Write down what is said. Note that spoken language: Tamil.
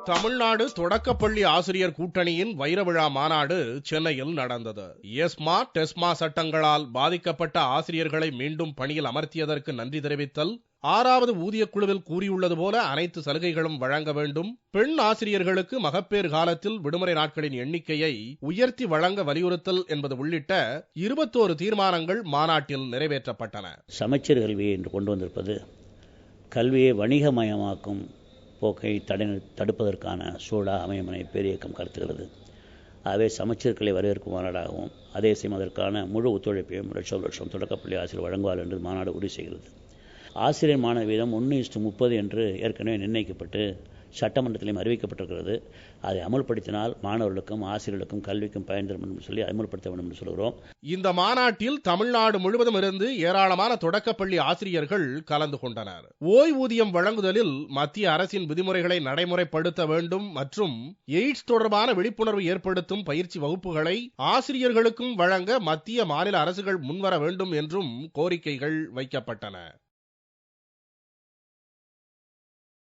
தமிழ்நாடு தொடக்கப்பள்ளி ஆசிரியர் கூட்டணியின் வைரவிழா மாநாடு சென்னையில் நடந்தது. எஸ்மா டெஸ்மா சட்டங்களால் பாதிக்கப்பட்ட ஆசிரியர்களை மீண்டும் பணியில் அமர்த்தியதற்கு நன்றி தெரிவித்தல், 6வது ஊதியக் குழுவில் கூறியுள்ளது போல அனைத்து சலுகைகளும் வழங்க வேண்டும், பெண் ஆசிரியர்களுக்கு மகப்பேறு காலத்தில் விடுமுறை நாட்களின் எண்ணிக்கையை உயர்த்தி வழங்க வலியுறுத்தல் என்பது உள்ளிட்ட 21 தீர்மானங்கள் மாநாட்டில் நிறைவேற்றப்பட்டன. சமச்சீர் கல்வியை என்று கொண்டு வந்திருப்பது கல்வியை வணிகமயமாக்கும் போக்கை தடுப்பதற்கான சூழலாக அமையும் என பேரியக்கம் கருத்துகிறது. ஆகவே சமச்சீர் கல்வி வரவேற்கும் மாநாடாகவும் அதே சமயம் அதற்கான முழு ஒத்துழைப்பையும் லட்சம் தொடக்கப்பள்ளி ஆசிரியர் வழங்குவார் என்று மாநாடு உறுதி செய்கிறது. ஆசிரியர் மாணவர் வீதம் 1:30 என்று ஏற்கனவே நிர்ணயிக்கப்பட்டு சட்டமன்றத்திலும் அறிவிக்கப்பட்டிருக்கிறது. அதை அமல்படுத்தினால் மாணவர்களுக்கும் ஆசிரியர்களுக்கும் கல்விக்கும் பயன் தரும் என்று சொல்லி அமல்படுத்த வேண்டும் என்று சொல்கிறோம். இந்த மாநாட்டில் தமிழ்நாடு முழுவதும் இருந்து ஏராளமான தொடக்கப்பள்ளி ஆசிரியர்கள் கலந்து கொண்டனர். ஓய்வூதியம் வழங்குதலில் மத்திய அரசின் விதிமுறைகளை நடைமுறைப்படுத்த வேண்டும் மற்றும் எய்ட்ஸ் தொடர்பான விழிப்புணர்வு ஏற்படுத்தும் பயிற்சி வகுப்புகளை ஆசிரியர்களுக்கும் வழங்க மத்திய மாநில அரசுகள் முன்வர வேண்டும் என்றும் கோரிக்கைகள் வைக்கப்பட்டன.